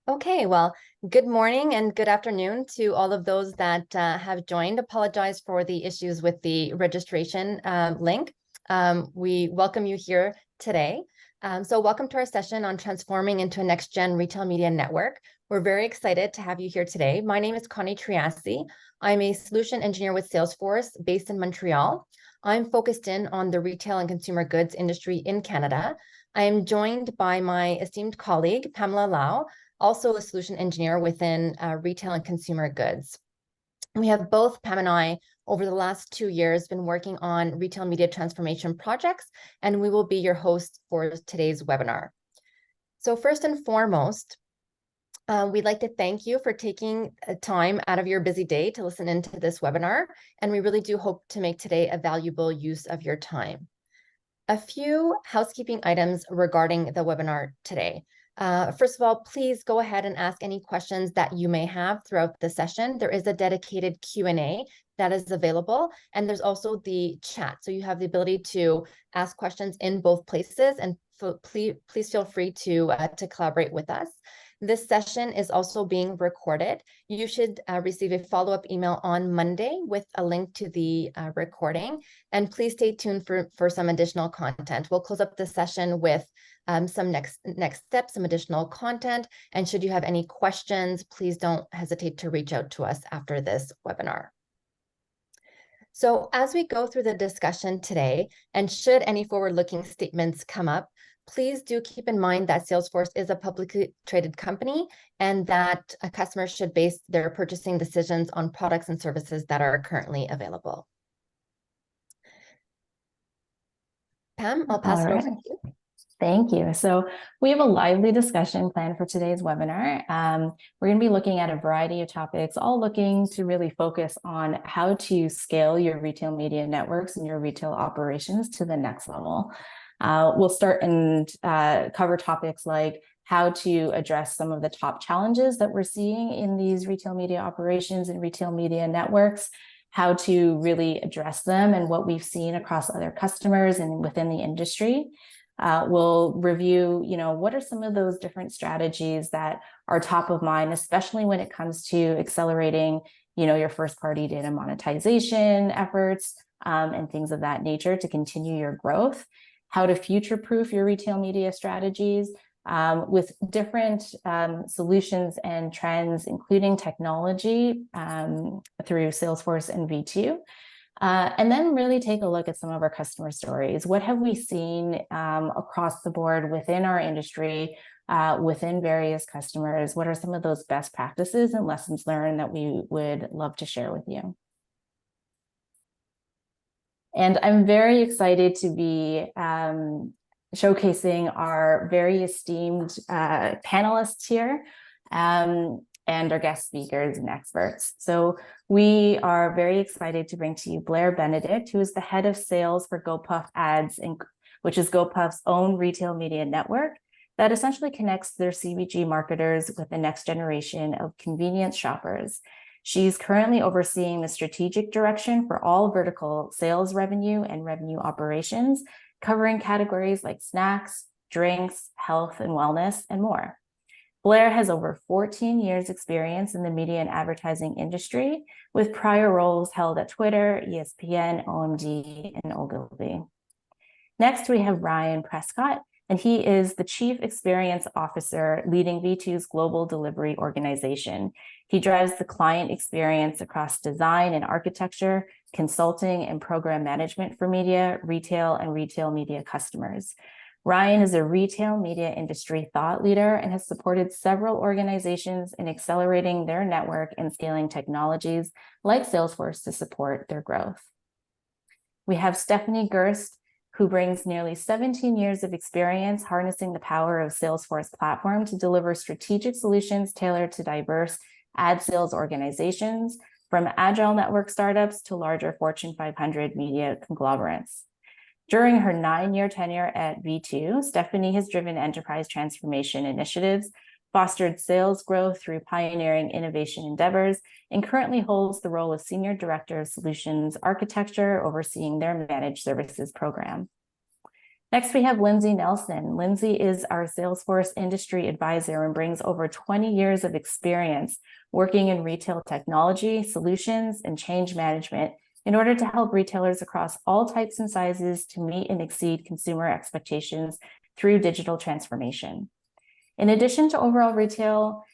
Okay, well, good morning and good afternoon to all of those that have joined. Apologize for the issues with the registration link. We welcome you here today. So welcome to our session on transforming into a next-gen retail media network. We're very excited to have you here today. My name is Connie Triassi. I'm a solution engineer with Salesforce based in Montreal. I'm focused in on the retail and consumer goods industry in Canada. I am joined by my esteemed colleague, Pamela Lau, also a solution engineer within retail and consumer goods. We have both, Pam and I, over the last 2 years, been working on retail media transformation projects, and we will be your hosts for today's webinar. So first and foremost, we'd like to thank you for taking time out of your busy day to listen into this webinar, and we really do hope to make today a valuable use of your time. A few housekeeping items regarding the webinar today. First of all, please go ahead and ask any questions that you may have throughout the session. There is a dedicated Q&A that is available, and there's also the chat. So you have the ability to ask questions in both places, and please feel free to collaborate with us. This session is also being recorded. You should receive a follow-up email on Monday with a link to the recording. And please stay tuned for some additional content. We'll close up the session with some next steps, some additional content. And should you have any questions, please don't hesitate to reach out to us after this webinar. So as we go through the discussion today, and should any forward-looking statements come up, please do keep in mind that Salesforce is a publicly traded company and that a customer should base their purchasing decisions on products and services that are currently available. Pam, I'll pass it over to you. Thank you. So we have a lively discussion planned for today's webinar. We're going to be looking at a variety of topics, all looking to really focus on how to scale your retail media networks and your retail operations to the next level. We'll start and cover topics like how to address some of the top challenges that we're seeing in these retail media operations and retail media networks, how to really address them and what we've seen across other customers and within the industry. We'll review, what are some of those different strategies that are top of mind, especially when it comes to accelerating, your first-party data monetization efforts and things of that nature to continue your growth. How to future-proof your retail media strategies with different solutions and trends, including technology through Salesforce and V2. And then really take a look at some of our customer stories. What have we seen across the board within our industry, within various customers? What are some of those best practices and lessons learned that we would love to share with you? And I'm very excited to be showcasing our very esteemed panelists here and our guest speakers and experts. So we are very excited to bring to you Blair Benedict, who is the head of sales for GoPuff Ads, which is GoPuff's own retail media network that essentially connects their CPG marketers with the next generation of convenience shoppers. She's currently overseeing the strategic direction for all vertical sales revenue and revenue operations, covering categories like snacks, drinks, health and wellness, and more. Blair has over 14 years experience in the media and advertising industry, with prior roles held at Twitter, ESPN, OMD, and Ogilvy. Next, we have Ryan Prescott, and he is the Chief Experience Officer leading V2's global delivery organization. He drives the client experience across design and architecture, consulting, and program management for media, retail, and retail media customers. Ryan is a retail media industry thought leader and has supported several organizations in accelerating their network and scaling technologies like Salesforce to support their growth. We have Stephanie Gerst, who brings nearly 17 years of experience harnessing the power of Salesforce platform to deliver strategic solutions tailored to diverse ad sales organizations, from agile network startups to larger Fortune 500 media conglomerates. During her 9-year tenure at V2, Stephanie has driven enterprise transformation initiatives, fostered sales growth through pioneering innovation endeavors, and currently holds the role of Senior Director of Solutions Architecture, overseeing their managed services program. Next, we have Lindsey Nelson. Lindsey is our Salesforce industry advisor and brings over 20 years of experience working in retail technology, solutions, and change management in order to help retailers across all types and sizes to meet and exceed consumer expectations through digital transformation. In addition to overall retail,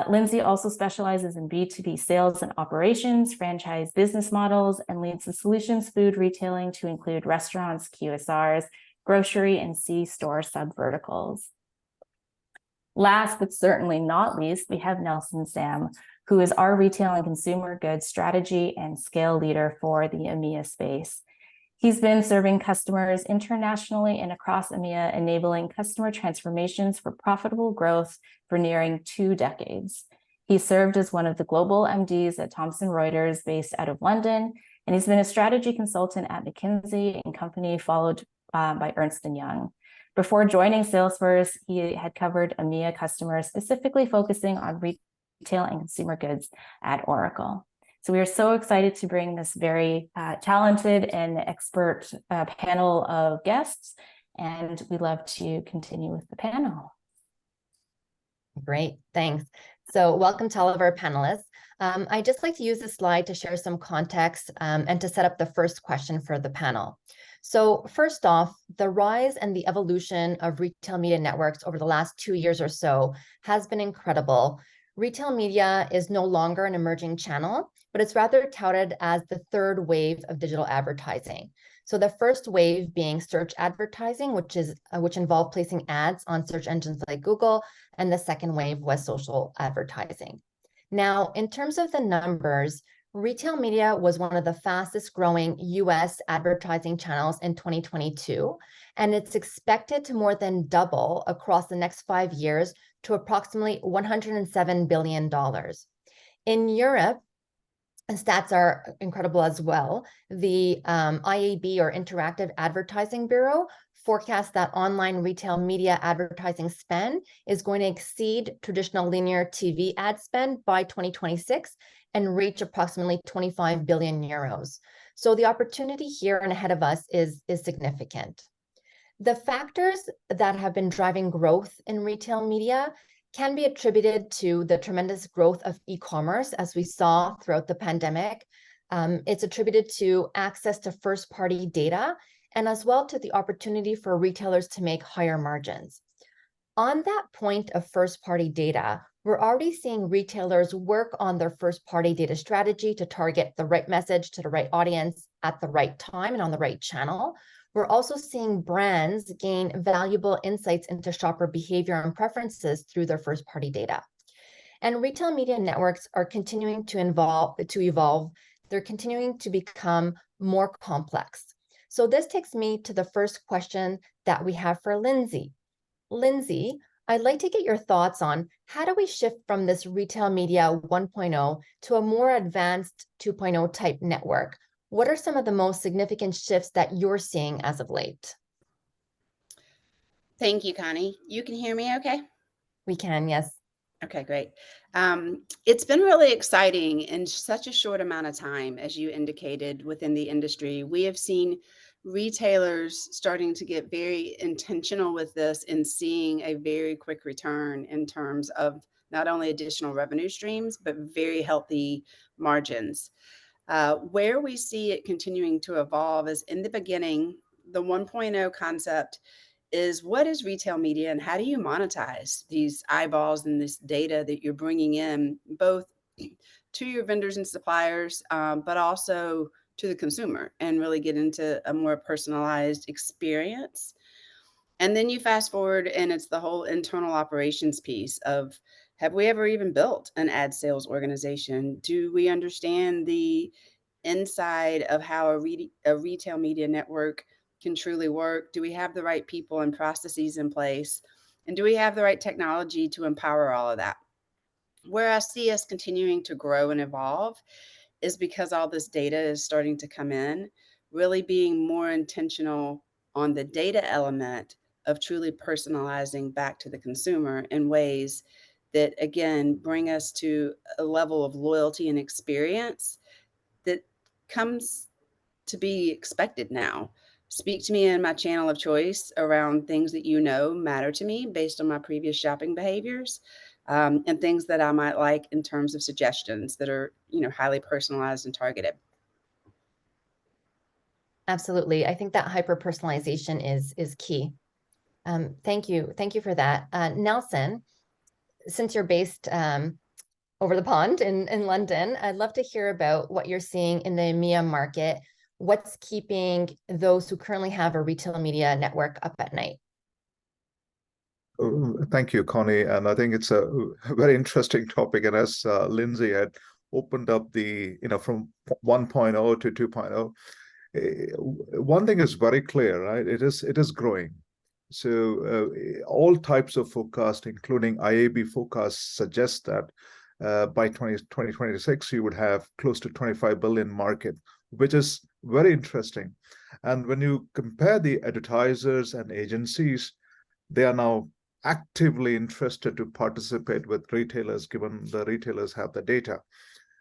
Lindsey also specializes in B2B sales and operations, franchise business models, and leads the solutions food retailing to include restaurants, QSRs, grocery, and C-store subverticals. Last, but certainly not least, we have Nelson Sam, who is our retail and consumer goods strategy and scale leader for the EMEA space. He's been serving customers internationally and across EMEA, enabling customer transformations for profitable growth for nearing 2 decades. He served as one of the global MDs at Thomson Reuters, based out of London, and he's been a strategy consultant at McKinsey and Company, followed by Ernst & Young. Before joining Salesforce, he had covered EMEA customers, specifically focusing on retail and consumer goods at Oracle. So we are so excited to bring this very talented and expert panel of guests, and we'd love to continue with the panel. Great, thanks. So welcome to all of our panelists. I'd just like to use this slide to share some context and to set up the first question for the panel. So first off, the rise and the evolution of retail media networks over the last 2 years or so has been incredible. Retail media is no longer an emerging channel, but it's rather touted as the third wave of digital advertising. So the first wave being search advertising, which involved placing ads on search engines like Google, and the second wave was social advertising. Now, in terms of the numbers, retail media was one of the fastest growing US advertising channels in 2022, and it's expected to more than double across the next 5 years to approximately $107 billion. In Europe, and stats are incredible as well, the IAB, or Interactive Advertising Bureau, forecasts that online retail media advertising spend is going to exceed traditional linear TV ad spend by 2026 and reach approximately 25 billion euros. So the opportunity here and ahead of us is significant. The factors that have been driving growth in retail media can be attributed to the tremendous growth of e-commerce, as we saw throughout the pandemic. It's attributed to access to first-party data, and as well to the opportunity for retailers to make higher margins. On that point of first-party data, we're already seeing retailers work on their first-party data strategy to target the right message to the right audience at the right time and on the right channel. We're also seeing brands gain valuable insights into shopper behavior and preferences through their first-party data. And retail media networks are continuing to evolve. They're continuing to become more complex. So this takes me to the first question that we have for Lindsey. Lindsey, I'd like to get your thoughts on how do we shift from this retail media 1.0 to a more advanced 2.0 type network? What are some of the most significant shifts that you're seeing as of late? Thank you, Connie. You can hear me okay? We can, yes. Okay, great. It's been really exciting in such a short amount of time, as you indicated, within the industry. We have seen retailers starting to get very intentional with this and seeing a very quick return in terms of not only additional revenue streams, but very healthy margins. Where we see it continuing to evolve is in the beginning, the 1.0 concept is what is retail media and how do you monetize these eyeballs and this data that you're bringing in, both to your vendors and suppliers, but also to the consumer, and really get into a more personalized experience. And then you fast forward and it's the whole internal operations piece of, have we ever even built an ad sales organization? Do we understand the inside of how a retail media network can truly work? Do we have the right people and processes in place? And do we have the right technology to empower all of that? Where I see us continuing to grow and evolve is because all this data is starting to come in, really being more intentional on the data element of truly personalizing back to the consumer in ways that, again, bring us to a level of loyalty and experience that comes to be expected now Speak to me in my channel of choice around things that you know matter to me based on my previous shopping behaviors, and things that I might like in terms of suggestions that are, highly personalized and targeted. Absolutely. I think that hyper personalization is key. Thank you. Thank you for that. Nelson, since you're based over the pond in London, I'd love to hear about what you're seeing in the EMEA market. What's keeping those who currently have a retail media network up at night? Thank you, Connie. And I think it's a very interesting topic. And as Lindsey had opened up from 1.0 to 2.0, one thing is very clear, right? It is growing. So all types of forecast, including IAB forecasts, suggest that by 2026, you would have close to 25 billion market, which is very interesting. And when you compare the advertisers and agencies, they are now actively interested to participate with retailers, given the retailers have the data.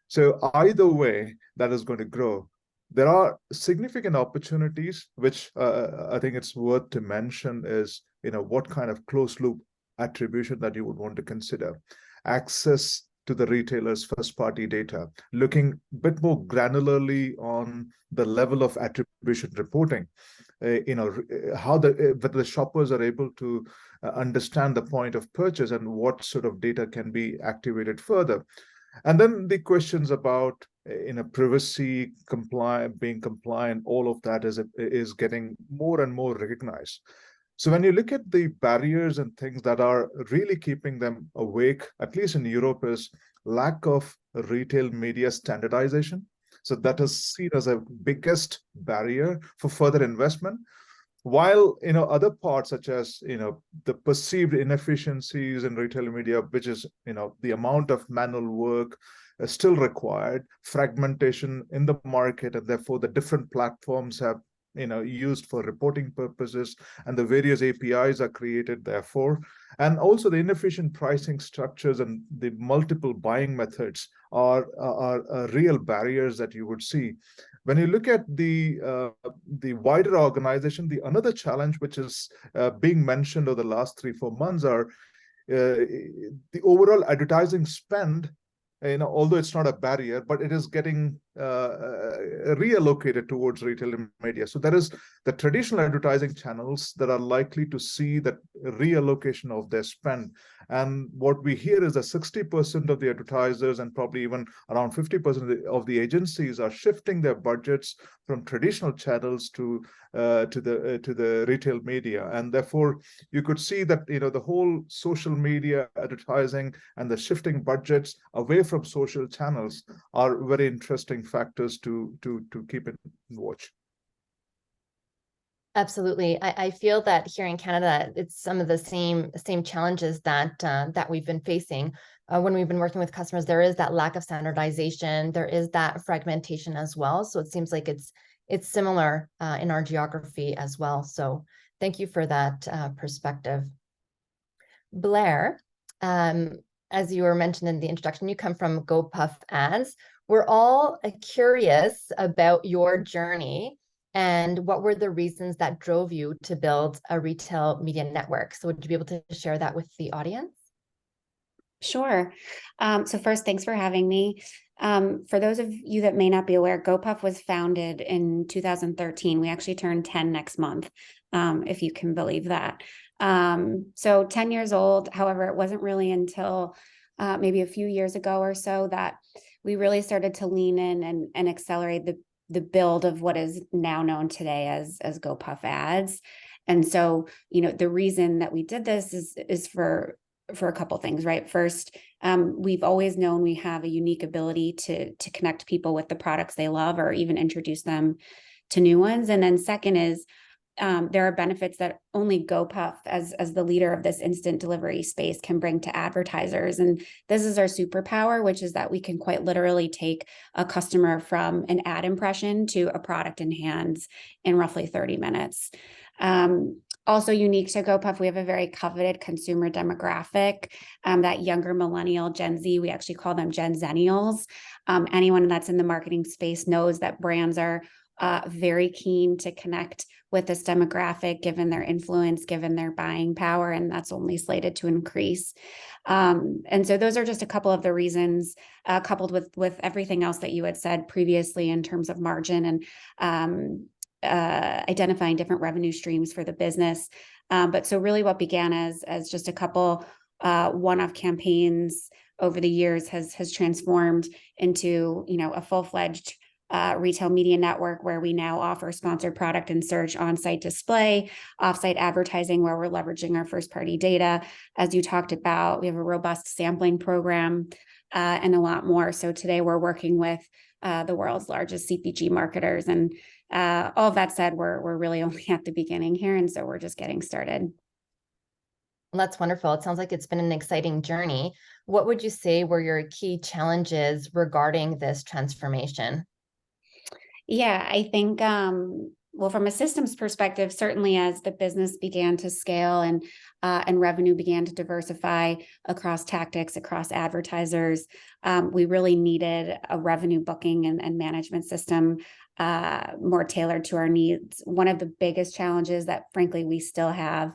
So either way, that is going to grow. There are significant opportunities, which I think it's worth to mention is, what kind of closed loop attribution that you would want to consider. Access to the retailer's first party data, looking a bit more granularly on the level of attribution reporting, how whether the shoppers are able to understand the point of purchase and what sort of data can be activated further. And then the questions about privacy, being compliant, all of that is getting more and more recognized. So when you look at the barriers and things that are really keeping them awake, at least in Europe, is lack of retail media standardization. So that is seen as a biggest barrier for further investment. While other parts such as the perceived inefficiencies in retail media, which is the amount of manual work still required, fragmentation in the market, and therefore the different platforms have used for reporting purposes, and the various APIs are created therefore, and also the inefficient pricing structures and the multiple buying methods are real barriers that you would see. When you look at the wider organization, another challenge which is being mentioned over the last 3-4 months are the overall advertising spend. Although it's not a barrier, but it is getting reallocated towards retail media. So there is the traditional advertising channels that are likely to see that reallocation of their spend. And what we hear is that 60% of the advertisers and probably even around 50% of the agencies are shifting their budgets from traditional channels to the retail media. And therefore, you could see that the whole social media advertising and the shifting budgets away from social channels are very interesting factors to keep in watch. Absolutely. I feel that here in Canada, it's some of the same challenges that we've been facing when we've been working with customers. There is that lack of standardization. There is that fragmentation as well. So it seems like it's similar in our geography as well. So thank you for that perspective. Blair, as you were mentioned in the introduction, you come from GoPuff Ads. We're all curious about your journey and what were the reasons that drove you to build a retail media network. So would you be able to share that with the audience? Sure. So first, thanks for having me. For those of you that may not be aware, GoPuff was founded in 2013. We actually turned 10 next month, if you can believe that. So 10 years old. However, it wasn't really until maybe a few years ago or so that we really started to lean in and accelerate the build of what is now known today as GoPuff Ads. And so, the reason that we did this is for a couple things, right? First, we've always known we have a unique ability to connect people with the products they love or even introduce them to new ones. And then second is there are benefits that only GoPuff as the leader of this instant delivery space can bring to advertisers. And this is our superpower, which is that we can quite literally take a customer from an ad impression to a product in hands in roughly 30 minutes. Also unique to GoPuff, we have a very coveted consumer demographic, that younger millennial, Gen Z, we actually call them Gen Zennials. Anyone that's in the marketing space knows that brands are very keen to connect with this demographic, given their influence, given their buying power, and that's only slated to increase. And so those are just a couple of the reasons, coupled with everything else that you had said previously in terms of margin and identifying different revenue streams for the business. But so really what began as just a couple one-off campaigns over the years has transformed into, a full-fledged retail media network where we now offer sponsored product and search, on-site display, off-site advertising, where we're leveraging our first-party data. As you talked about, we have a robust sampling program and a lot more. So today we're working with the world's largest CPG marketers. And all of that said, we're really only at the beginning here. And so we're just getting started. Well, that's wonderful. It sounds like it's been an exciting journey. What would you say were your key challenges regarding this transformation? Yeah, I think, well, from a systems perspective, certainly as the business began to scale and revenue began to diversify across tactics, across advertisers, we really needed a revenue booking and management system more tailored to our needs. One of the biggest challenges that, frankly, we still have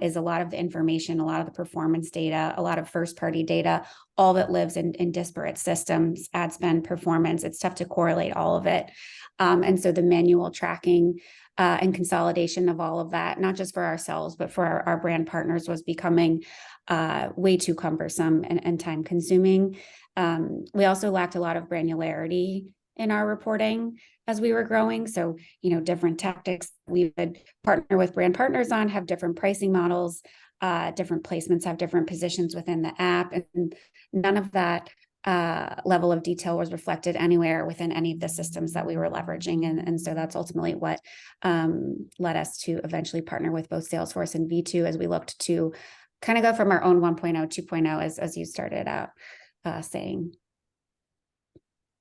is a lot of the information, a lot of the performance data, a lot of first-party data, all that lives in disparate systems, ad spend, performance. It's tough to correlate all of it. And so the manual tracking and consolidation of all of that, not just for ourselves, but for our brand partners, was becoming way too cumbersome and time-consuming. We also lacked a lot of granularity in our reporting as we were growing. So, different tactics we would partner with brand partners on have different pricing models, different placements have different positions within the app, and none of that level of detail was reflected anywhere within any of the systems that we were leveraging. And so that's ultimately what led us to eventually partner with both Salesforce and V2 as we looked to kind of go from our own 1.0, 2.0, as you started out saying.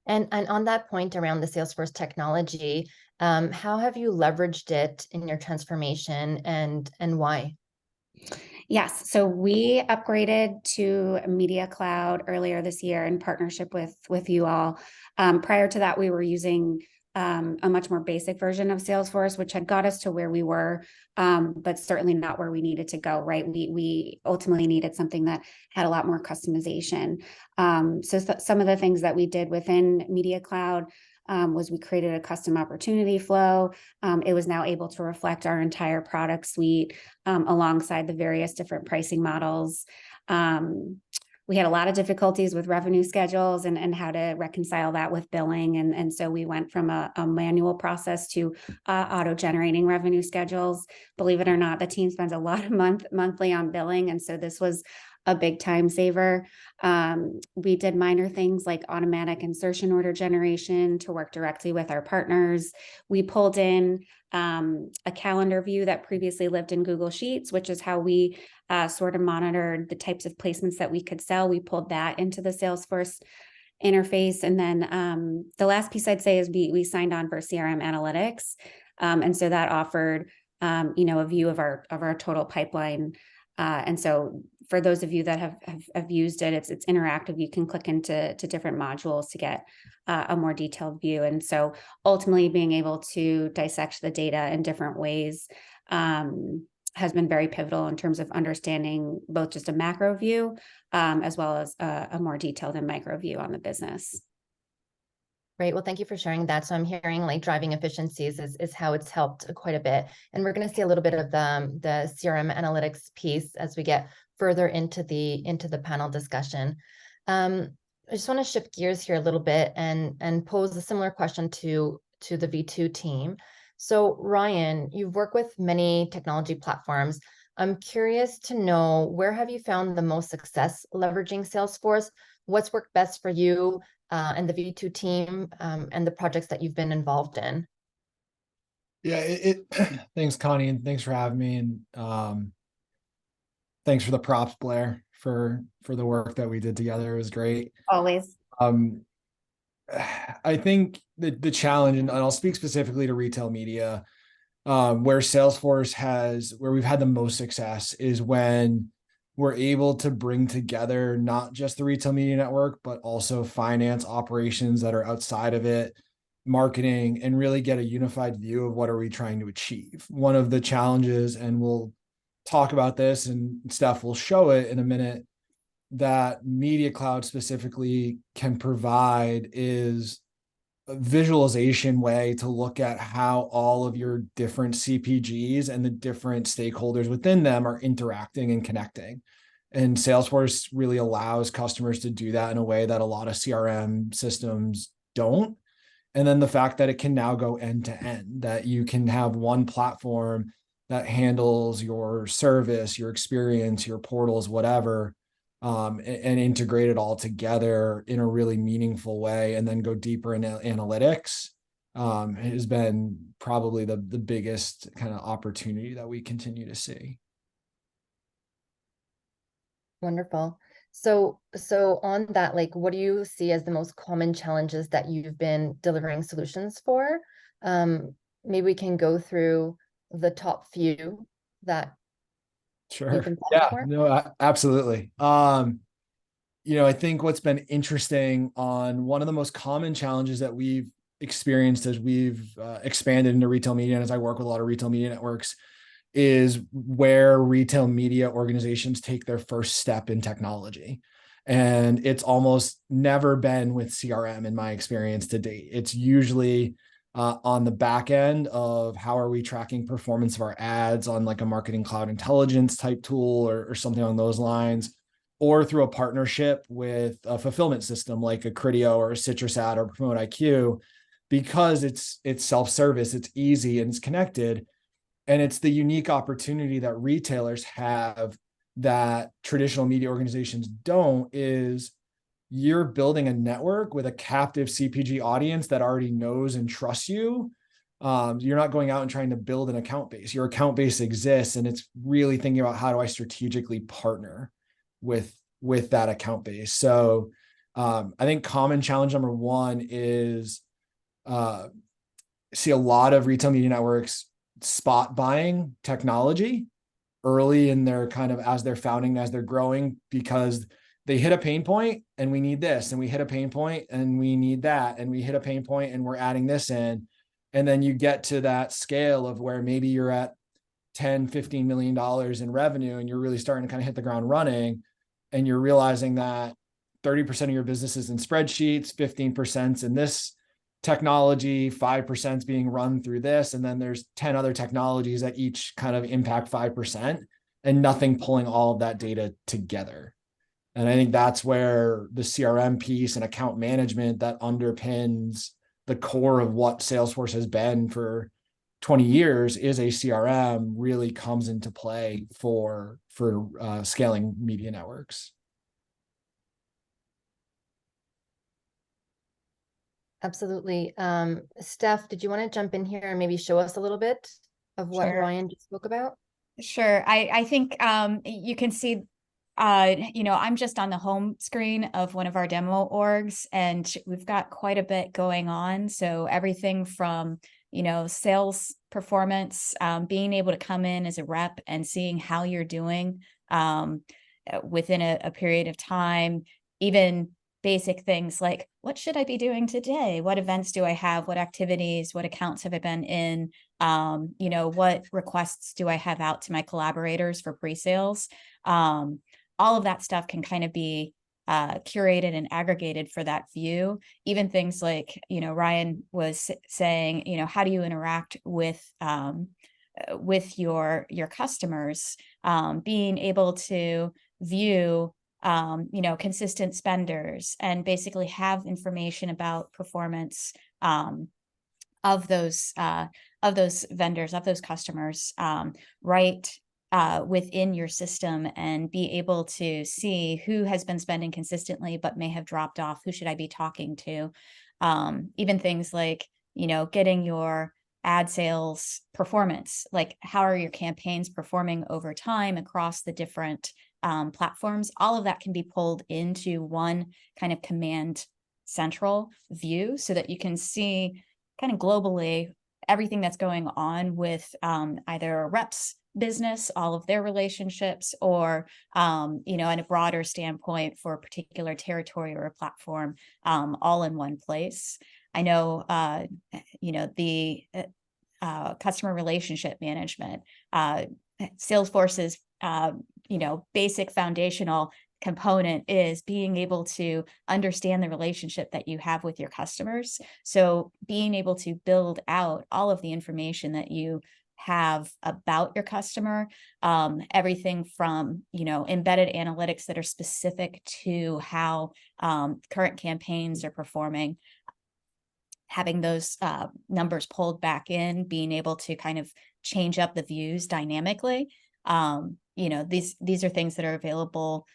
And on that point around the Salesforce technology, how have you leveraged it in your transformation and why? Yes, so we upgraded to Media Cloud earlier this year in partnership with you all. Prior to that, we were using a much more basic version of Salesforce, which had got us to where we were, but certainly not where we needed to go, right? We ultimately needed something that had a lot more customization. So some of the things that we did within Media Cloud was we created a custom opportunity flow. It was now able to reflect our entire product suite alongside the various different pricing models. We had a lot of difficulties with revenue schedules and how to reconcile that with billing. And so we went from a manual process to auto-generating revenue schedules. Believe it or not, the team spends a lot of monthly on billing. And so this was a big time saver. We did minor things like automatic insertion order generation to work directly with our partners. We pulled in a calendar view that previously lived in Google Sheets, which is how we sort of monitored the types of placements that we could sell. We pulled that into the Salesforce interface. And then the last piece I'd say is we signed on for CRM analytics. And so that offered, a view of our total pipeline. And so for those of you that have used it, it's interactive. You can click into different modules to get a more detailed view. And so ultimately being able to dissect the data in different ways has been very pivotal in terms of understanding both just a macro view as well as a more detailed and micro view on the business. Great. Well, thank you for sharing that. So I'm hearing like driving efficiencies is how it's helped quite a bit. And we're going to see a little bit of the CRM analytics piece as we get further into the panel discussion. I just want to shift gears here a little bit and pose a similar question to the V2 team. So Ryan, you've worked with many technology platforms. I'm curious to know, where have you found the most success leveraging Salesforce? What's worked best for you and the V2 team and the projects that you've been involved in? Yeah, thanks, Connie, and thanks for having me. And thanks for the props, Blair, for the work that we did together. It was great. Always. I think the challenge, and I'll speak specifically to retail media, where Salesforce where we've had the most success is when we're able to bring together not just the retail media network, but also finance operations that are outside of it, marketing and really get a unified view of what are we trying to achieve. One of the challenges, and we'll talk about this and Steph will show it in a minute, that Media Cloud specifically can provide is a visualization way to look at how all of your different CPGs and the different stakeholders within them are interacting and connecting. And Salesforce really allows customers to do that in a way that a lot of CRM systems don't. And then the fact that it can now go end to end, that you can have one platform that handles your service, your experience, your portals, whatever, and integrate it all together in a really meaningful way, and then go deeper into analytics, has been probably the biggest kind of opportunity that we continue to see. Wonderful. So on that, like, what do you see as the most common challenges that you've been delivering solutions for? Maybe we can go through the top few that Sure. you've been Yeah, for. no, absolutely. I think what's been interesting on one of the most common challenges that we've experienced as we've expanded into retail media, and as I work with a lot of retail media networks, is where retail media organizations take their first step in technology. And it's almost never been with CRM in my experience to date. It's usually on the back end of how are we tracking performance of our ads on like a marketing cloud intelligence type tool or something along those lines, or through a partnership with a fulfillment system like a Criteo or a Citrus Ad or Promote IQ, because it's self-service, it's easy and it's connected. And it's the unique opportunity that retailers have that traditional media organizations don't, is you're building a network with a captive CPG audience that already knows and trusts you. You're not going out and trying to build an account base. Your account base exists, and it's really thinking about how do I strategically partner with that account base. So I think common challenge number one is see a lot of retail media networks spot buying technology early in their kind of, as they're founding, as they're growing, because they hit a pain point and we need this, and we hit a pain point and we need that, and we hit a pain point and we're adding this in. And then you get to that scale of where maybe you're at $10-15 million in revenue and you're really starting to kind of hit the ground running, and you're realizing that 30% of your business is in spreadsheets, 15% in this technology, 5% is being run through this, and then there's 10 other technologies that each kind of impact 5%, and nothing pulling all of that data together. And I think that's where the CRM piece and account management that underpins the core of what Salesforce has been for 20 years is a CRM really comes into play for scaling media networks. Absolutely. Steph, did you want to jump in here and maybe show us a little bit of what Sure. Ryan just spoke about? Sure. I think you can see, I'm just on the home screen of one of our demo orgs, and we've got quite a bit going on. So everything from, sales performance, being able to come in as a rep and seeing how you're doing within a period of time, even basic things like, what should I be doing today? What events do I have? What activities, what accounts have I been in? What requests do I have out to my collaborators for pre-sales? All of that stuff can kind of be curated and aggregated for that view. Even things like, Ryan was saying, how do you interact with your customers? Being able to view consistent spenders and basically have information about performance of those vendors, of those customers, within your system, and be able to see who has been spending consistently but may have dropped off. Who should I be talking to? Even things like, getting your ad sales performance, like how are your campaigns performing over time across the different platforms. All of that can be pulled into one kind of command central view, so that you can see kind of globally everything that's going on with either a rep's business, all of their relationships, or in a broader standpoint for a particular territory or a platform, all in one place. I know, the customer relationship management, Salesforce's, basic foundational component is being able to understand the relationship that you have with your customers. So being able to build out all of the information that you have about your customer, everything from, embedded analytics that are specific to how current campaigns are performing, having those numbers pulled back in, being able to kind of change up the views dynamically. These are things that are available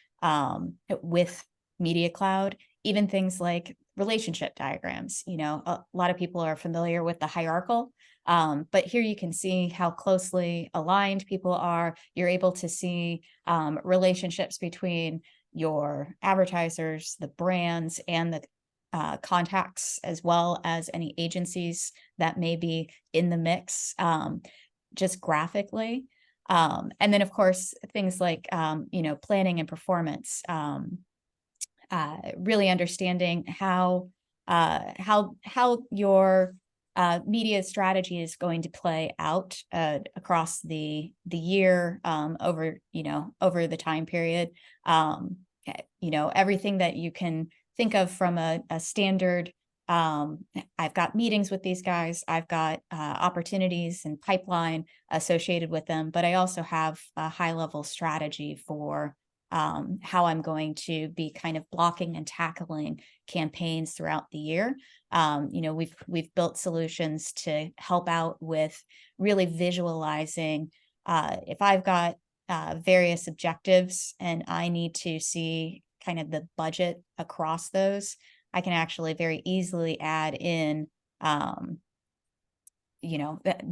with Media Cloud, even things like relationship diagrams. A lot of people are familiar with the hierarchical, but here you can see how closely aligned people are. You're able to see relationships between your advertisers, the brands, and the contacts, as well as any agencies that may be in the mix, just graphically. And then, of course, things like, planning and performance, really understanding how your media strategy is going to play out across the year, over the time period. Everything that you can think of from a standard, I've got meetings with these guys, I've got opportunities and pipeline associated with them, but I also have a high level strategy for how I'm going to be kind of blocking and tackling campaigns throughout the year. We've built solutions to help out with really visualizing, if I've got various objectives and I need to see kind of the budget across those, I can actually very easily add in,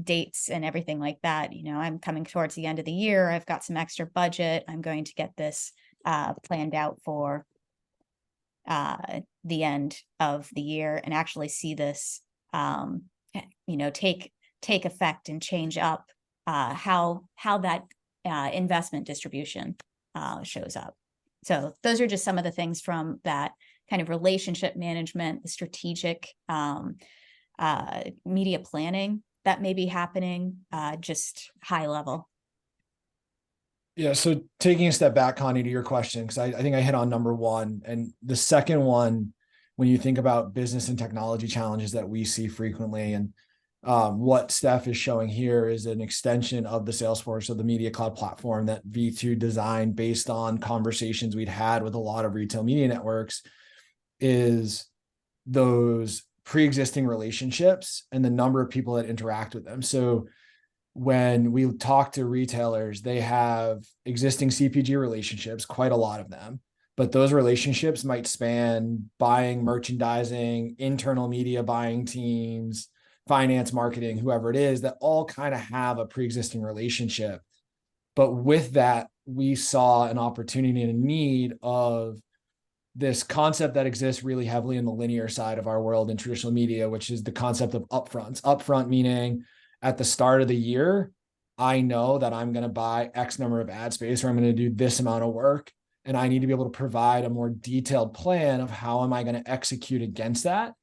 dates and everything like that. I'm coming towards the end of the year. I've got some extra budget. I'm going to get this planned out for the end of the year, and actually see this, take effect and change up how that investment distribution shows up. So those are just some of the things from that kind of relationship management, the strategic media planning that may be happening, just high level. Yeah. So taking a step back, Connie, to your question, because I think I hit on number one. And the second one, when you think about business and technology challenges that we see frequently, and what Steph is showing here is an extension of the Salesforce, of the Media Cloud platform that V2 designed based on conversations we'd had with a lot of retail media networks, is those pre-existing relationships and the number of people that interact with them. So when we talk to retailers, they have existing CPG relationships, quite a lot of them, but those relationships might span buying, merchandising, internal media buying teams, finance, marketing, whoever it is, that all kind of have a pre-existing relationship. But with that, we saw an opportunity and a need of this concept that exists really heavily in the linear side of our world in traditional media, which is the concept of upfronts. Upfront meaning at the start of the year, I know that I'm going to buy X number of ad space, or I'm going to do this amount of work, and I need to be able to provide a more detailed plan of how am I going to execute against that.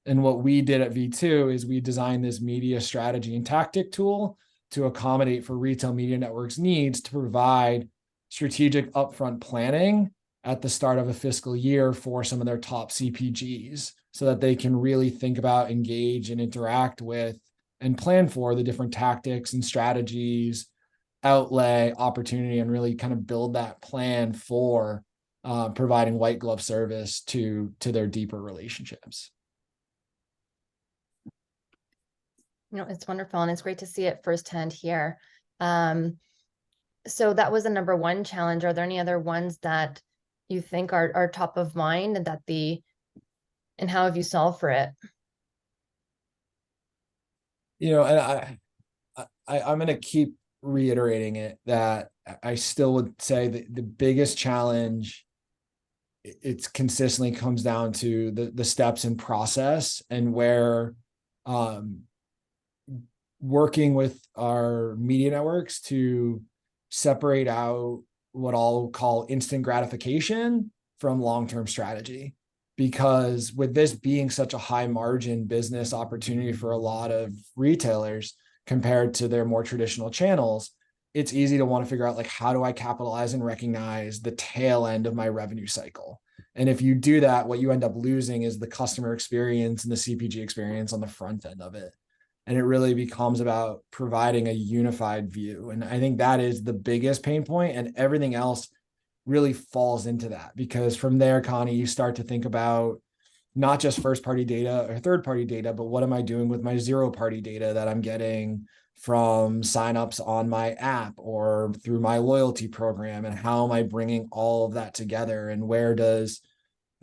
And what we did at V2 is we designed this media strategy and tactic tool to accommodate for retail media networks' needs to provide strategic upfront planning at the start of a fiscal year for some of their top CPGs, so that they can really think about, engage, and interact with and plan for the different tactics and strategies, outlay, opportunity, and really kind of build that plan for providing white glove service to their deeper relationships. It's wonderful, and it's great to see it firsthand here. So that was the number one challenge. Are there any other ones that you think are top of mind, and and how have you solved for it? And I'm going to keep reiterating it, that I still would say that the biggest challenge, it's consistently comes down to the steps and process, and where working with our media networks to separate out what I'll call instant gratification from long-term strategy. because with this being such a high margin business opportunity for a lot of retailers compared to their more traditional channels, it's easy to want to figure out like, how do I capitalize and recognize the tail end of my revenue cycle? And if you do that, what you end up losing is the customer experience and the CPG experience on the front end of it. And it really becomes about providing a unified view. And I think that is the biggest pain point, and everything else really falls into that, because from there, Connie, you start to think about not just first party data or third party data, but what am I doing with my zero party data that I'm getting from signups on my app or through my loyalty program, and how am I bringing all of that together, and where does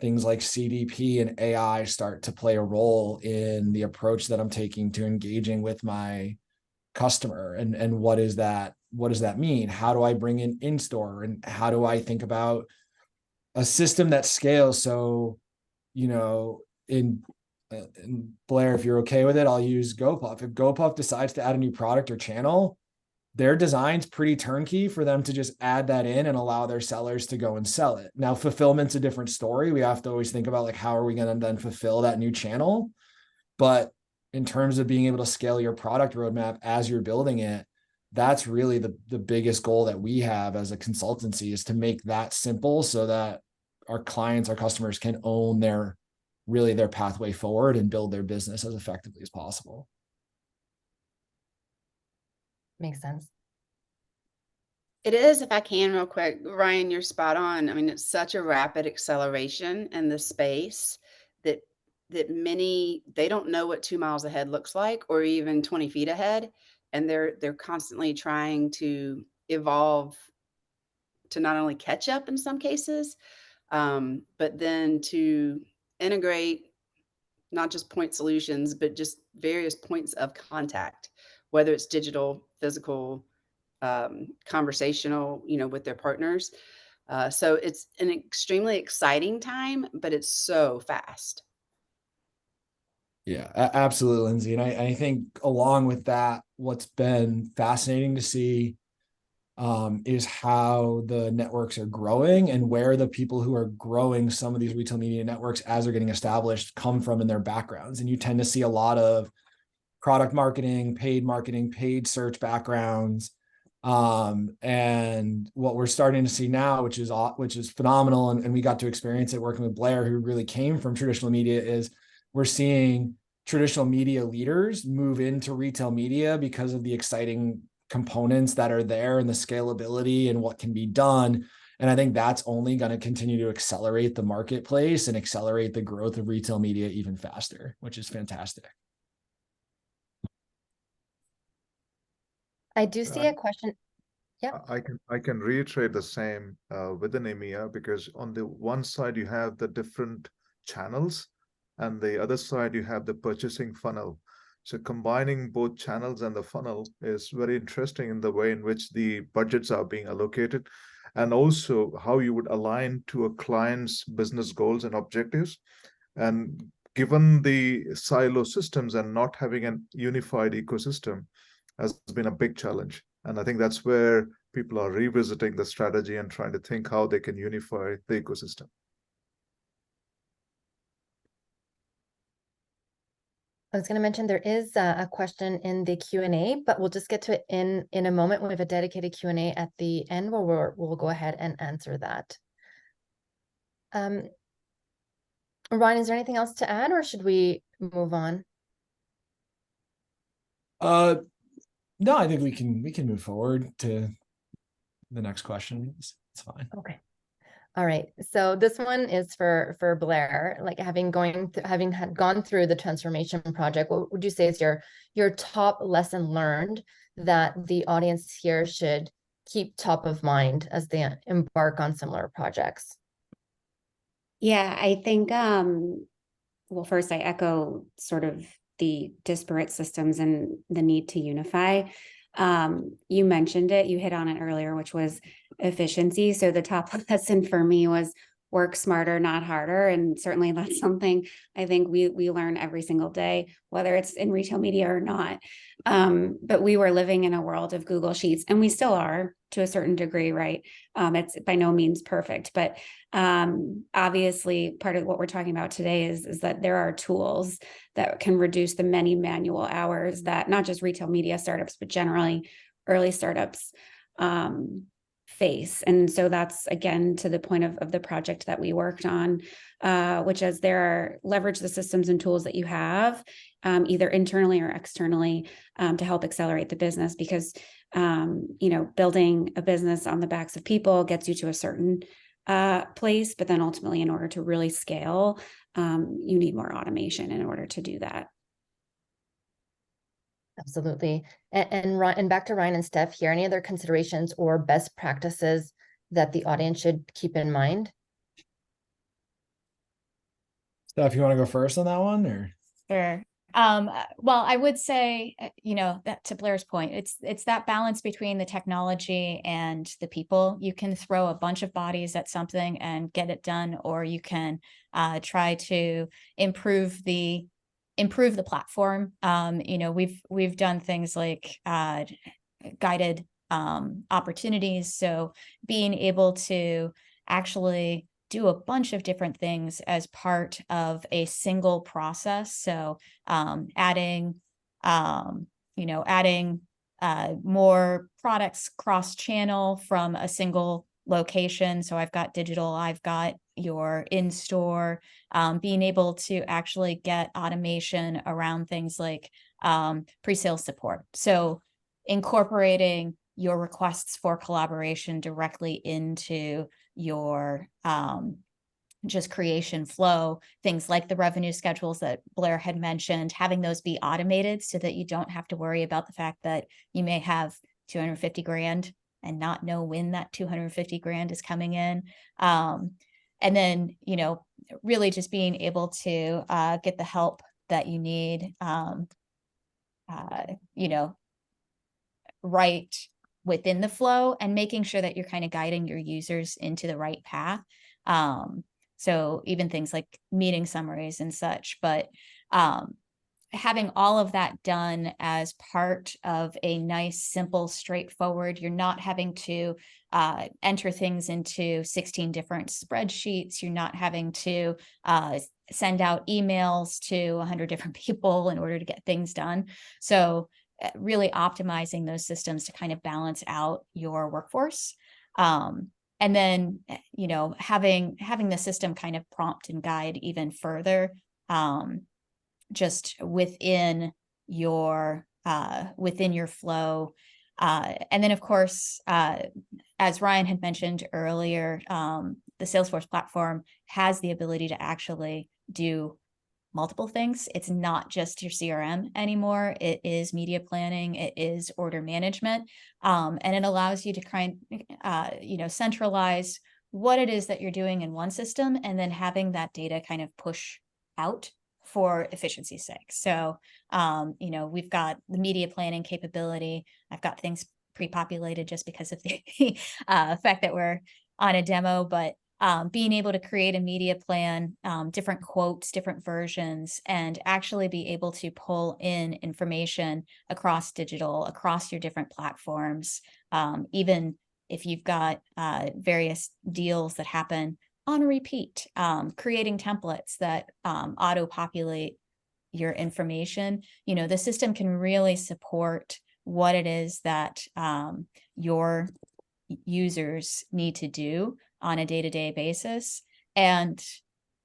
things like CDP and AI start to play a role in the approach that I'm taking to engaging with my customer, and what does that mean? How do I bring in store, and how do I think about a system that scales? So, you know, in Blair, if you're okay with it, I'll use GoPuff. If GoPuff decides to add a new product or channel, their design's pretty turnkey for them to just add that in and allow their sellers to go and sell it. Now, fulfillment's a different story. We have to always think about like, how are we going to then fulfill that new channel? But in terms of being able to scale your product roadmap as you're building it, that's really the biggest goal that we have as a consultancy, is to make that simple so that our clients, our customers can own their pathway forward and build their business as effectively as possible. Makes sense. It is, if I can real quick, Ryan, you're spot on. I mean, it's such a rapid acceleration in the space that many, they don't know what 2 miles ahead looks like, or even 20 feet ahead. And they're constantly trying to evolve to not only catch up in some cases, but then to integrate not just point solutions, but just various points of contact, whether it's digital, physical, conversational, with their partners. So it's an extremely exciting time, but it's so fast. Yeah, absolutely, Lindsey. And I think along with that, what's been fascinating to see is how the networks are growing, and where the people who are growing some of these retail media networks as they're getting established come from in their backgrounds. And you tend to see a lot of product marketing, paid search backgrounds. And what we're starting to see now, which is phenomenal, and we got to experience it working with Blair, who really came from traditional media, is we're seeing traditional media leaders move into retail media because of the exciting components that are there and the scalability and what can be done. And I think that's only going to continue to accelerate the marketplace and accelerate the growth of retail media even faster, which is fantastic. I do see a question. Yeah. I can reiterate the same within EMEA, because on the one side you have the different channels, and the other side you have the purchasing funnel. So combining both channels and the funnel is very interesting in the way in which the budgets are being allocated, and also how you would align to a client's business goals and objectives. And given the silo systems and not having an unified ecosystem has been a big challenge. And I think that's where people are revisiting the strategy and trying to think how they can unify the ecosystem. I was going to mention there is a question in the Q&A, but we'll just get to it in a moment. We have a dedicated Q&A at the end where we'll go ahead and answer that. Ryan, is there anything else to add, or should we move on? No, I think we can move forward to the next question. It's fine. Okay. All right. So this one is for Blair. Like, having gone through the transformation project, what would you say is your top lesson learned that the audience here should keep top of mind as they embark on similar projects? Yeah, I think, well, first I echo sort of the disparate systems and the need to unify. You mentioned it, you hit on it earlier, which was efficiency. So the top lesson for me was work smarter, not harder. And certainly that's something I think we learn every single day, whether it's in retail media or not. But we were living in a world of Google Sheets, and we still are to a certain degree, right? It's by no means perfect, but obviously part of what we're talking about today is that there are tools that can reduce the many manual hours that not just retail media startups, but generally early startups face. And so that's, again, to the point of the project that we worked on, which is leverage the systems and tools that you have, either internally or externally, to help accelerate the business. Because, building a business on the backs of people gets you to a certain place, but then ultimately, in order to really scale, you need more automation in order to do that. Absolutely. And back to Ryan and Steph here, any other considerations or best practices that the audience should keep in mind? Steph, you want to go first on that one, or? Sure. Well, I would say, that to Blair's point, it's that balance between the technology and the people. You can throw a bunch of bodies at something and get it done, or you can try to improve the platform. We've done things like guided opportunities. So being able to actually do a bunch of different things as part of a single process. So adding more products cross-channel from a single location. So I've got digital, I've got your in-store, being able to actually get automation around things like pre-sales support. So incorporating your requests for collaboration directly into your just creation flow, things like the revenue schedules that Blair had mentioned, having those be automated so that you don't have to worry about the fact that you may have 250 grand and not know when that 250 grand is coming in. And then, really just being able to get the help that you need, right within the flow, and making sure that you're kind of guiding your users into the right path. So even things like meeting summaries and such, but having all of that done as part of a nice, simple, straightforward, you're not having to enter things into 16 different spreadsheets. You're not having to send out emails to 100 different people in order to get things done. So really optimizing those systems to kind of balance out your workforce. And then, having the system kind of prompt and guide even further, just within your flow. And then, of course, as Ryan had mentioned earlier, the Salesforce platform has the ability to actually do multiple things. It's not just your CRM anymore. It is media planning. It is order management. And it allows you to centralize what it is that you're doing in one system, and then having that data kind of push out for efficiency's sake. So, we've got the media planning capability. I've got things pre-populated just because of the fact that we're on a demo, but being able to create a media plan, different quotes, different versions, and actually be able to pull in information across digital, across your different platforms, even if you've got various deals that happen on repeat, creating templates that auto-populate your information. The system can really support what it is that your users need to do on a day-to-day basis, and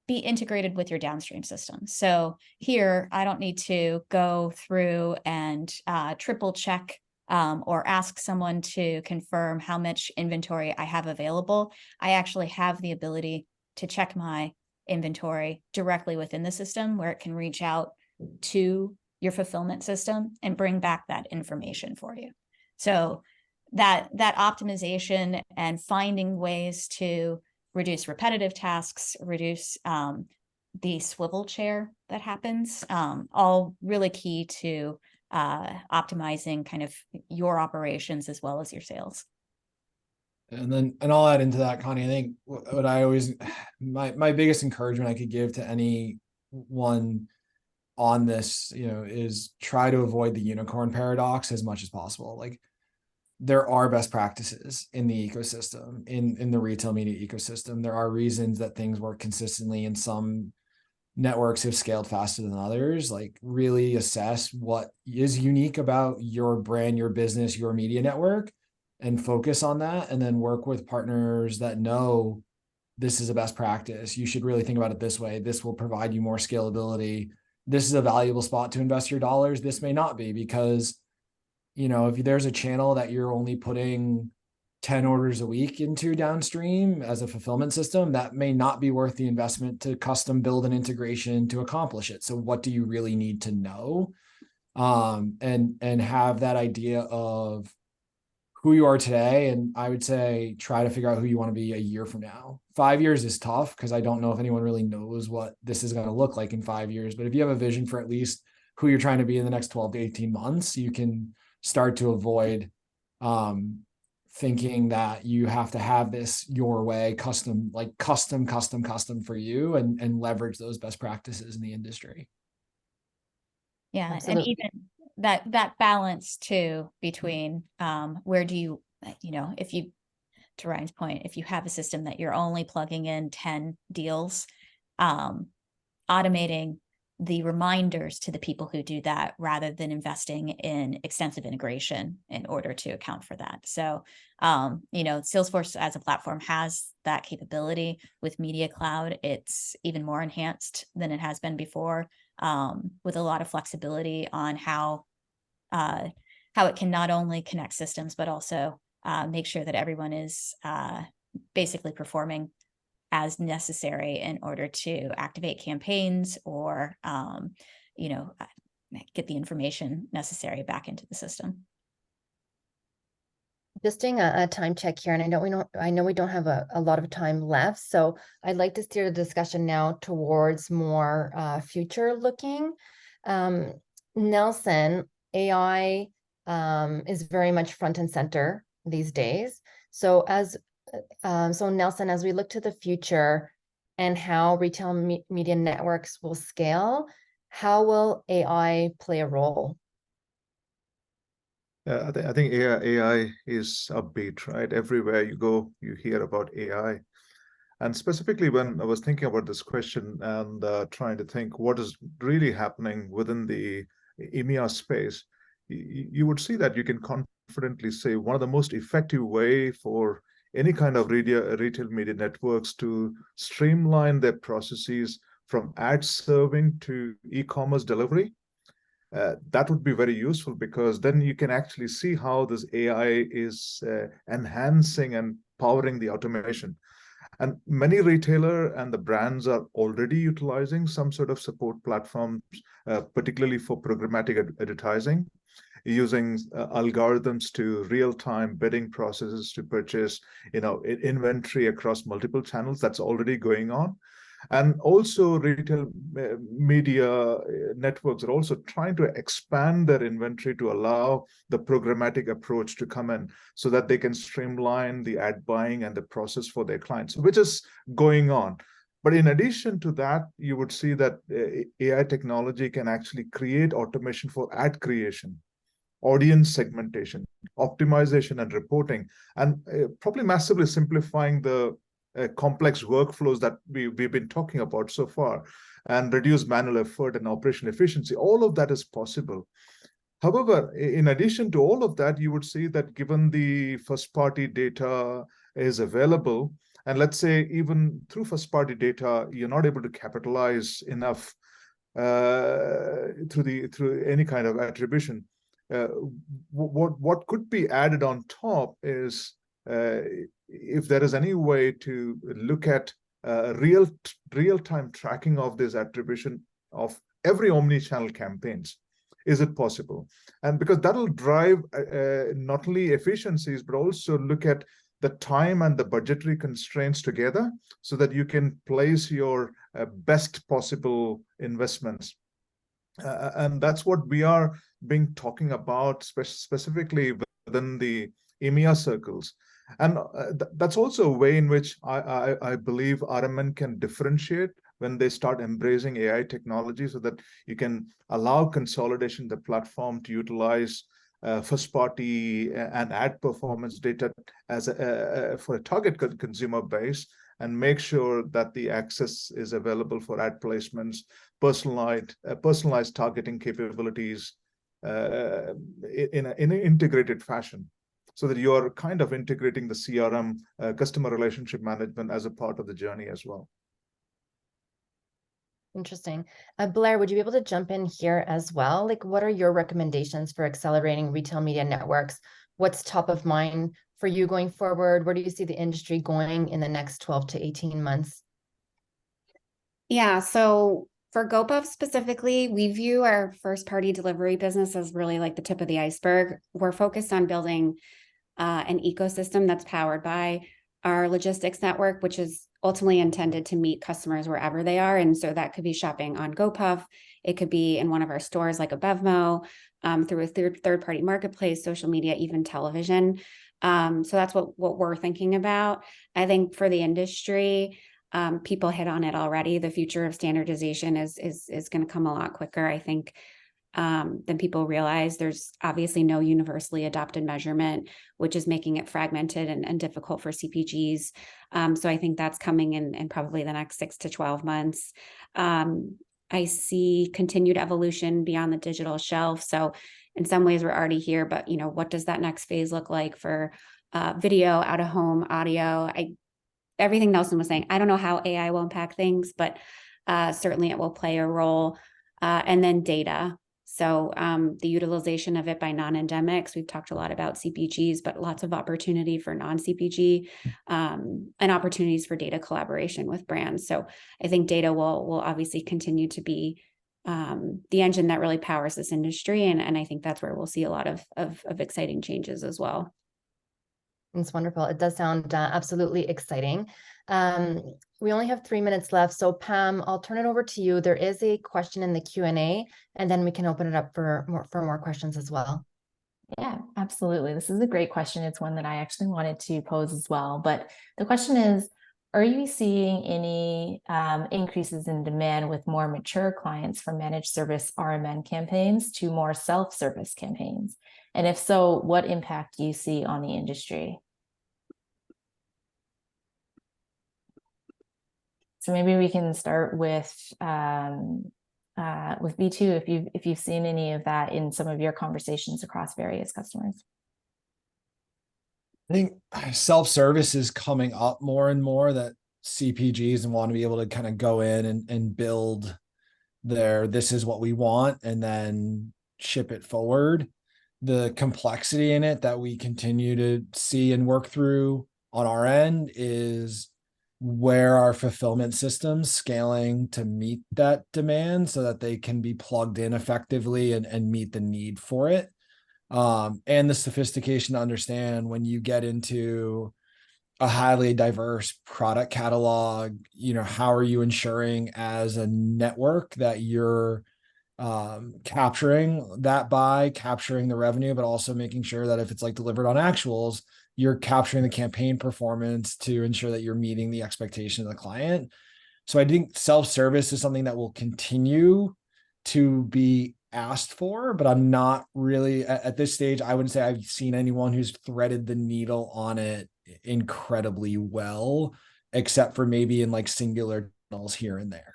be integrated with your downstream system. So here, I don't need to go through and triple check or ask someone to confirm how much inventory I have available. I actually have the ability to check my inventory directly within the system, where it can reach out to your fulfillment system and bring back that information for you. So that optimization and finding ways to reduce repetitive tasks, reduce the swivel chair that happens, all really key to optimizing kind of your operations as well as your sales. And I'll add into that, Connie. I think what I always, my biggest encouragement I could give to anyone on this, is try to avoid the unicorn paradox as much as possible. Like, there are best practices in the ecosystem, in the retail media ecosystem. There are reasons that things work consistently, and some networks have scaled faster than others. Like, really assess what is unique about your brand, your business, your media network, and focus on that, and then work with partners that know this is a best practice. You should really think about it this way. This will provide you more scalability. This is a valuable spot to invest your dollars. This may not be, because, if there's a channel that you're only putting 10 orders a week into downstream as a fulfillment system, that may not be worth the investment to custom build an integration to accomplish it. So what do you really need to know? And have that idea of who you are today. And I would say try to figure out who you want to be a year from now. 5 years is tough, because I don't know if anyone really knows what this is going to look like in 5 years. But if you have a vision for at least who you're trying to be in the next 12 to 18 months, you can start to avoid thinking that you have to have this your way, custom for you, and leverage those best practices in the industry. Yeah. Absolutely. And even that balance too between where do you, if you, to Ryan's point, if you have a system that you're only plugging in 10 deals, automating the reminders to the people who do that, rather than investing in extensive integration in order to account for that. So, Salesforce as a platform has that capability. With Media Cloud, it's even more enhanced than it has been before, with a lot of flexibility on how it can not only connect systems, but also make sure that everyone is basically performing as necessary in order to activate campaigns, or get the information necessary back into the system. Just doing a time check here, and I know we don't have a lot of time left, so I'd like to steer the discussion now towards more future looking. Nelson, AI is very much front and center these days. So Nelson, as we look to the future and how retail media networks will scale, how will AI play a role? I think AI is upbeat, right? Everywhere you go, you hear about AI. And specifically, when I was thinking about this question and trying to think what is really happening within the EMEA space, you would see that you can confidently say one of the most effective way for any kind of retail media networks to streamline their processes from ad serving to e-commerce delivery. That would be very useful, because then you can actually see how this AI is enhancing and powering the automation. And many retailer and the brands are already utilizing some sort of support platforms, particularly for programmatic advertising, using algorithms to real-time bidding processes to purchase, inventory across multiple channels. That's already going on. And also retail media networks are also trying to expand their inventory to allow the programmatic approach to come in, so that they can streamline the ad buying and the process for their clients, which is going on. But in addition to that, you would see that AI technology can actually create automation for ad creation, audience segmentation, optimization, and reporting, and probably massively simplifying the complex workflows that we've been talking about so far, and reduce manual effort and operational efficiency. All of that is possible. However, in addition to all of that, you would see that given the first-party data is available, and let's say even through first-party data, you're not able to capitalize enough through any kind of attribution. What could be added on top is if there is any way to look at real-time tracking of this attribution of every omni-channel campaigns. Is it possible? And because that'll drive not only efficiencies, but also look at the time and the budgetary constraints together, so that you can place your best possible investments. And that's what we are talking about specifically within the EMEA circles. And that's also a way in which I believe RMN can differentiate when they start embracing AI technology, so that you can allow consolidation the platform to utilize first party and ad performance data as for a target consumer base, and make sure that the access is available for ad placements, personalized targeting capabilities in an integrated fashion, so that you're kind of integrating the CRM, customer relationship management, as a part of the journey as well. Interesting. Blair, would you be able to jump in here as well? Like, what are your recommendations for accelerating retail media networks? What's top of mind for you going forward? Where do you see the industry going in the next 12 to 18 months? Yeah, so for GoPuff specifically, we view our first party delivery business as really like the tip of the iceberg. We're focused on building an ecosystem that's powered by our logistics network, which is ultimately intended to meet customers wherever they are. And so that could be shopping on GoPuff. It could be in one of our stores like a Bevmo, through a third-party marketplace, social media, even television. So that's what we're thinking about. I think for the industry, people hit on it already. The future of standardization is going to come a lot quicker, I think, than people realize. There's obviously no universally adopted measurement, which is making it fragmented and difficult for CPGs. So I think that's coming in probably the next 6 to 12 months. I see continued evolution beyond the digital shelf. So in some ways we're already here, but what does that next phase look like for video, out of home, audio? Everything Nelson was saying, I don't know how AI will impact things, but certainly it will play a role. And then data. So the utilization of it by non-endemics, we've talked a lot about CPGs, but lots of opportunity for non-CPG and opportunities for data collaboration with brands. So I think data will obviously continue to be the engine that really powers this industry. And I think that's where we'll see a lot of exciting changes as well. It's wonderful. It does sound absolutely exciting. We only have 3 minutes left. So Pam, I'll turn it over to you. There is a question in the Q&A, and then we can open it up for more questions as well. Yeah, absolutely. This is a great question. It's one that I actually wanted to pose as well. But the question is, are you seeing any increases in demand with more mature clients from managed service RMN campaigns to more self-service campaigns? And if so, what impact do you see on the industry? So maybe we can start with B2, if you've seen any of that in some of your conversations across various customers. I think self-service is coming up more and more, that CPGs want to be able to kind of go in and build this is what we want, and then ship it forward. The complexity in it that we continue to see and work through on our end is where our fulfillment systems scaling to meet that demand so that they can be plugged in effectively and meet the need for it. And the sophistication to understand when you get into a highly diverse product catalog, how are you ensuring as a network that you're capturing the revenue, but also making sure that if it's like delivered on actuals, you're capturing the campaign performance to ensure that you're meeting the expectation of the client. So I think self-service is something that will continue to be asked for, but I'm not really at this stage. I wouldn't say I've seen anyone who's threaded the needle on it incredibly well, except for maybe in like singular channels here and there.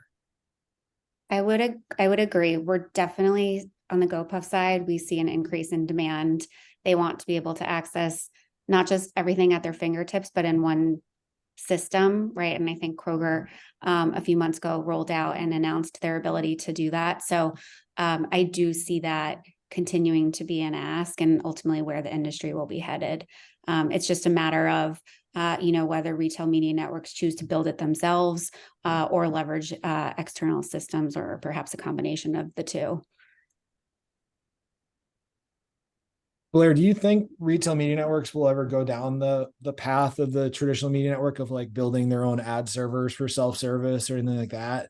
I would agree. We're definitely on the GoPuff side. We see an increase in demand. They want to be able to access not just everything at their fingertips, but in one system, right? And I think Kroger a few months ago rolled out and announced their ability to do that. So I do see that continuing to be an ask, and ultimately where the industry will be headed. It's just a matter of whether retail media networks choose to build it themselves or leverage external systems, or perhaps a combination of the two. Blair, do you think retail media networks will ever go down the path of the traditional media network of like building their own ad servers for self-service or anything like that?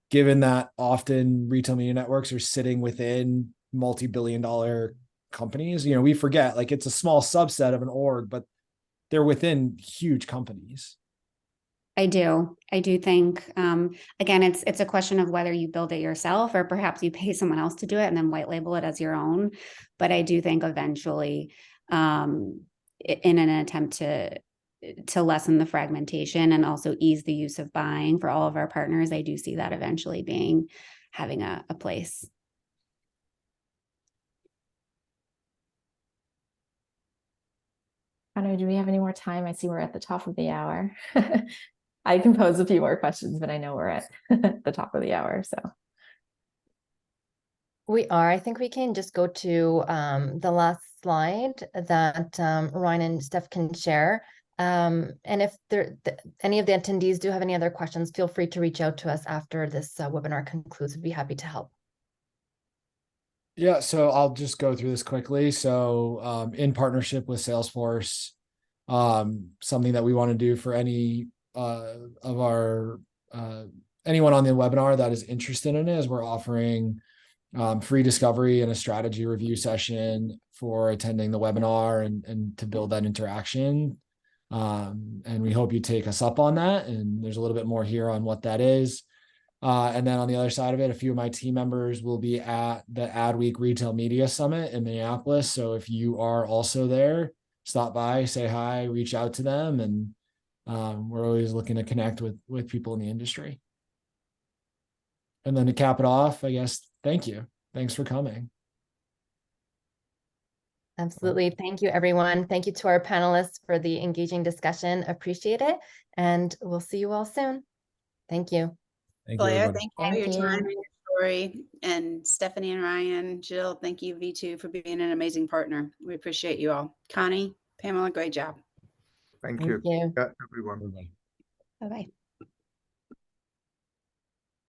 Given that often retail media networks are sitting within multi-billion-dollar companies, we forget like it's a small subset of an org, but they're within huge companies. I do think, again, it's a question of whether you build it yourself or perhaps you pay someone else to do it and then white label it as your own. But I do think eventually, in an attempt to lessen the fragmentation and also ease the use of buying for all of our partners, I do see that eventually having a place. Connie, do we have any more time? I see we're at the top of the hour. I can pose a few more questions, but I know we're at the top of the hour, so. We are. I think we can just go to the last slide that Ryan and Steph can share. And if any of the attendees do have any other questions, feel free to reach out to us after this webinar concludes. We'd be happy to help. Yeah, so I'll just go through this quickly. So in partnership with Salesforce, something that we want to do for any of our anyone on the webinar that is interested in it is we're offering free discovery and a strategy review session for attending the webinar and to build that interaction. And we hope you take us up on that. And there's a little bit more here on what that is. And then on the other side of it, a few of my team members will be at the Adweek Retail Media Summit in Minneapolis. So if you are also there, stop by, say hi, reach out to them. And we're always looking to connect with people in the industry. And then to cap it off, I guess, thank you. Thanks for coming. Absolutely. Thank you, everyone. Thank you to our panelists for the engaging discussion. Appreciate it. And we'll see you all soon. Thank you. Thank you, Blair, everybody. thank you for your Thank time you. and your story. And Stephanie and Ryan, Jill, thank you, V2, for being an amazing partner. We appreciate you all. Connie, Pamela, great job. Thank Thank you. you. Yeah, everyone. Everybody. Bye-bye.